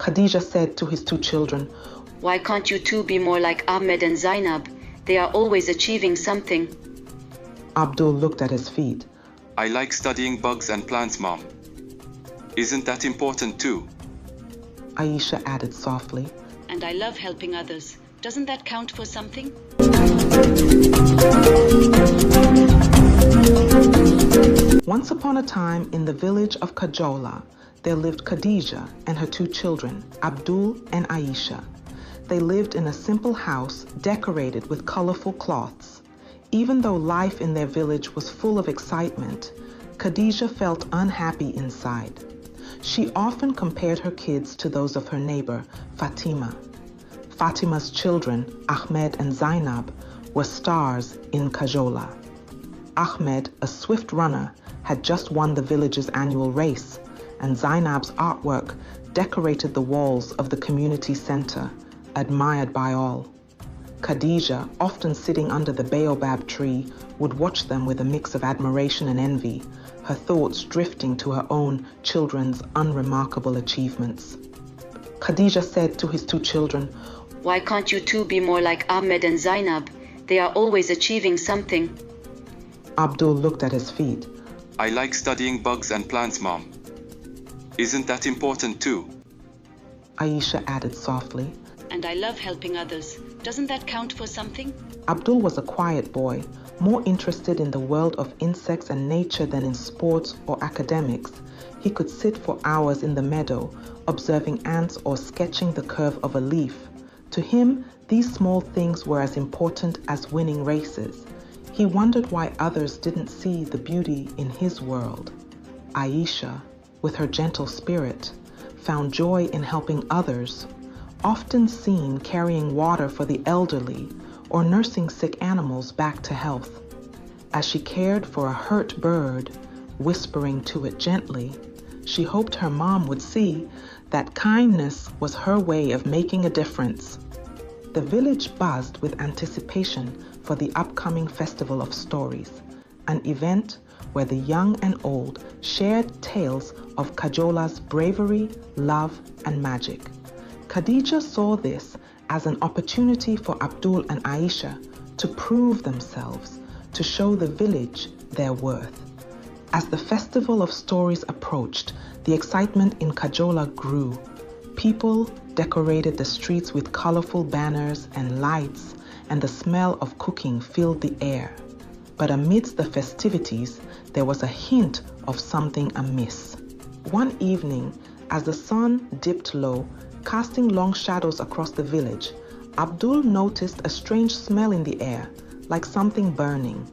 Khadijah said to his two children, "Why can't you two be more like Ahmed and Zainab? They are always achieving something." Abdul looked at his feet. "I like studying bugs and plants, Mom. Isn't that important too?" Aisha added softly. "And I love helping others. Doesn't that count for something?" Once upon a time in the village of Kajola, there lived Khadijah and her two children, Abdul and Aisha. They lived in a simple house decorated with colorful cloths. Even though life in their village was full of excitement, Khadijah felt unhappy inside. She often compared her kids to those of her neighbor, Fatima. Fatima's children, Ahmed and Zainab, were stars in Kajola. Ahmed, a swift runner, had just won the village's annual race, and Zainab's artwork decorated the walls of the community center, admired by all. Khadijah, often sitting under the baobab tree, would watch them with a mix of admiration and envy, her thoughts drifting to her own children's unremarkable achievements. Khadijah said to his two children, "Why can't you two be more like Ahmed and Zainab? They are always achieving something." Abdul looked at his feet. "I like studying bugs and plants, Mom. Isn't that important too?" Aisha added softly. "And I love helping others. Doesn't that count for something?" Abdul was a quiet boy, more interested in the world of insects and nature than in sports or academics. He could sit for hours in the meadow, observing ants or sketching the curve of a leaf. To him, these small things were as important as winning races. He wondered why others didn't see the beauty in his world. Aisha, with her gentle spirit, found joy in helping others, often seen carrying water for the elderly or nursing sick animals back to health. As she cared for a hurt bird, whispering to it gently, she hoped her mom would see that kindness was her way of making a difference. The village buzzed with anticipation for the upcoming Festival of Stories, an event where the young and old shared tales of Kajola's bravery, love, and magic. Khadijah saw this as an opportunity for Abdul and Aisha to prove themselves, to show the village their worth. As the Festival of Stories approached, the excitement in Kajola grew. People decorated the streets with colorful banners and lights, and the smell of cooking filled the air. But amidst the festivities, there was a hint of something amiss. One evening, as the sun dipped low, casting long shadows across the village, Abdul noticed a strange smell in the air, like something burning.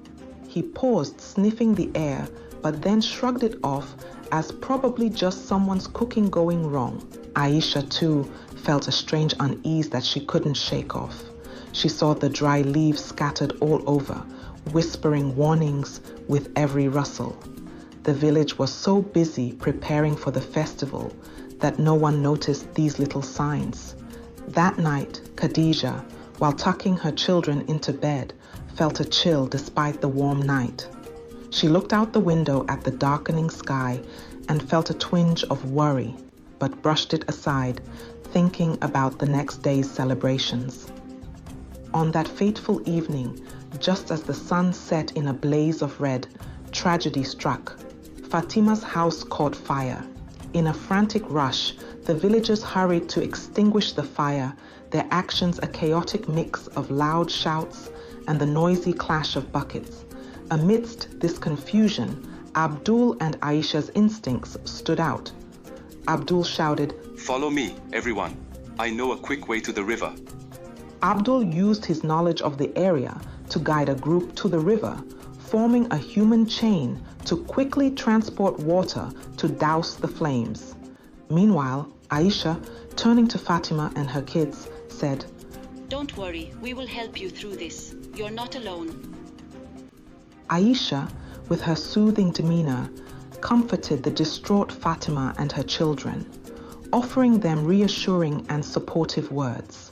He paused, sniffing the air, but then shrugged it off as probably just someone's cooking going wrong. Aisha, too, felt a strange unease that she couldn't shake off. She saw the dry leaves scattered all over, whispering warnings with every rustle. The village was so busy preparing for the festival that no one noticed these little signs. That night, Khadijah, while tucking her children into bed, felt a chill despite the warm night. She looked out the window at the darkening sky and felt a twinge of worry, but brushed it aside, thinking about the next day's celebrations. On that fateful evening, just as the sun set in a blaze of red, tragedy struck. Fatima's house caught fire. In a frantic rush, the villagers hurried to extinguish the fire, their actions a chaotic mix of loud shouts and the noisy clash of buckets. Amidst this confusion, Abdul and Aisha's instincts stood out. Abdul shouted, "Follow me, everyone. I know a quick way to the river." Abdul used his knowledge of the area to guide a group to the river, forming a human chain to quickly transport water to douse the flames. Meanwhile, Aisha, turning to Fatima and her kids, said, "Don't worry, we will help you through this. You're not alone." Aisha, with her soothing demeanor, comforted the distraught Fatima and her children, offering them reassuring and supportive words.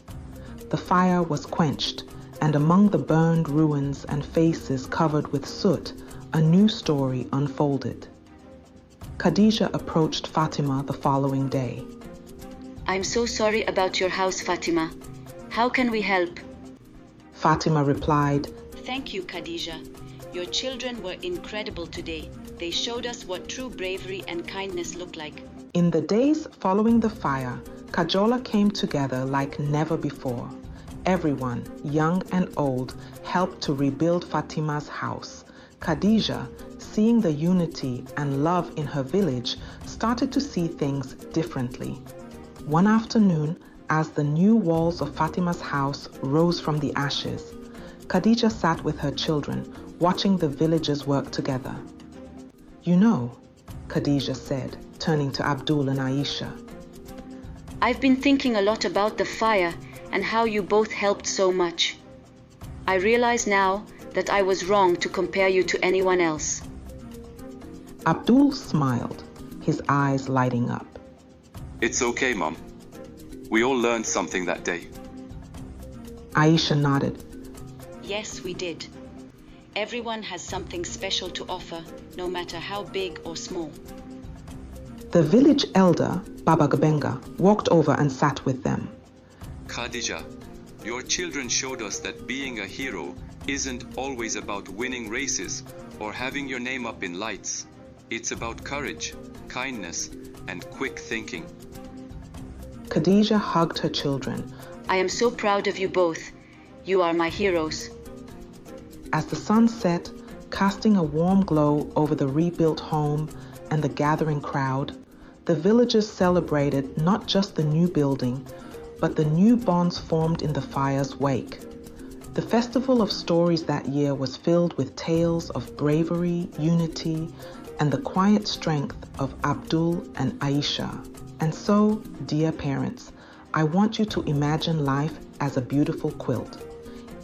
The fire was quenched, and among the burned ruins and faces covered with soot, a new story unfolded. Khadijah approached Fatima the following day. I'm so sorry about your house, Fatima. How can we help? Fatima replied, Thank you, Khadijah. Your children were incredible today. They showed us what true bravery and kindness look like. In the days following the fire, Kajola came together like never before. Everyone, young and old, helped to rebuild Fatima's house. Khadijah, seeing the unity and love in her village, started to see things differently. One afternoon, as the new walls of Fatima's house rose from the ashes, Khadijah sat with her children, watching the villagers work together. You know, Khadijah said, turning to Abdul and Aisha, I've been thinking a lot about the fire and how you both helped so much. I realize now that I was wrong to compare you to anyone else. Abdul smiled, his eyes lighting up. It's okay, Mom. We all learned something that day. Aisha nodded. Yes, we did. Everyone has something special to offer, no matter how big or small. The village elder, Baba Gabenga, walked over and sat with them. Khadijah, your children showed us that being a hero isn't always about winning races or having your name up in lights. It's about courage, kindness, and quick thinking. Khadijah hugged her children. I am so proud of you both. You are my heroes. As the sun set, casting a warm glow over the rebuilt home and the gathering crowd, the villagers celebrated not just the new building, but the new bonds formed in the fire's wake. The Festival of Stories that year was filled with tales of bravery, unity, and the quiet strength of Abdul and Aisha. And so, dear parents, I want you to imagine life as a beautiful quilt.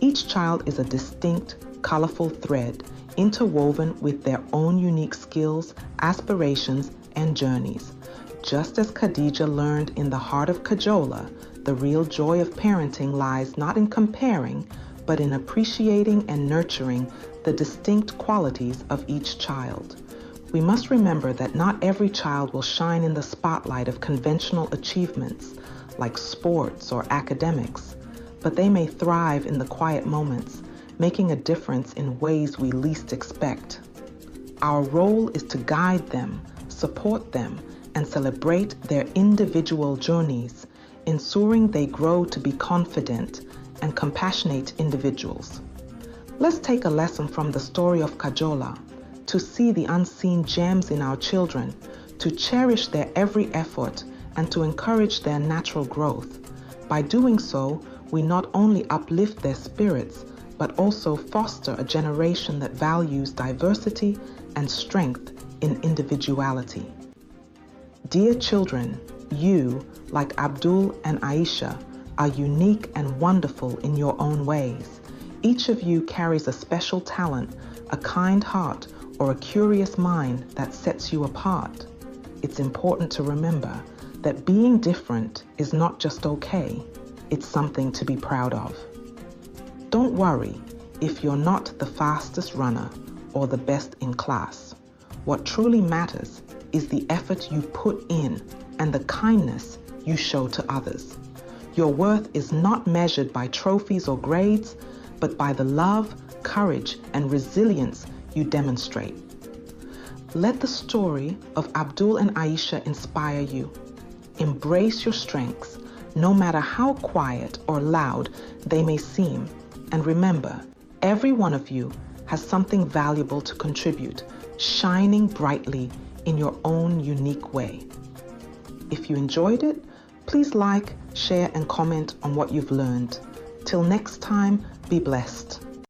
Each child is a distinct, colorful thread interwoven with their own unique skills, aspirations, and journeys. Just as Khadijah learned in the heart of Kajola, the real joy of parenting lies not in comparing, but in appreciating and nurturing the distinct qualities of each child. We must remember that not every child will shine in the spotlight of conventional achievements, like sports or academics, but they may thrive in the quiet moments, making a difference in ways we least expect. Our role is to guide them, support them, and celebrate their individual journeys, ensuring they grow to be confident and compassionate individuals. Let's take a lesson from the story of Kajola, to see the unseen gems in our children, to cherish their every effort, and to encourage their natural growth. By doing so, we not only uplift their spirits, but also foster a generation that values diversity and strength in individuality. Dear children, you, like Abdul and Aisha, are unique and wonderful in your own ways. Each of you carries a special talent, a kind heart, or a curious mind that sets you apart. It's important to remember that being different is not just okay, it's something to be proud of. Don't worry if you're not the fastest runner or the best in class. What truly matters is the effort you put in and the kindness you show to others. Your worth is not measured by trophies or grades, but by the love, courage, and resilience you demonstrate. Let the story of Abdul and Aisha inspire you. Embrace your strengths, no matter how quiet or loud they may seem. And remember, every one of you has something valuable to contribute, shining brightly in your own unique way. If you enjoyed it, please like, share, and comment on what you've learned. Till next time, be blessed.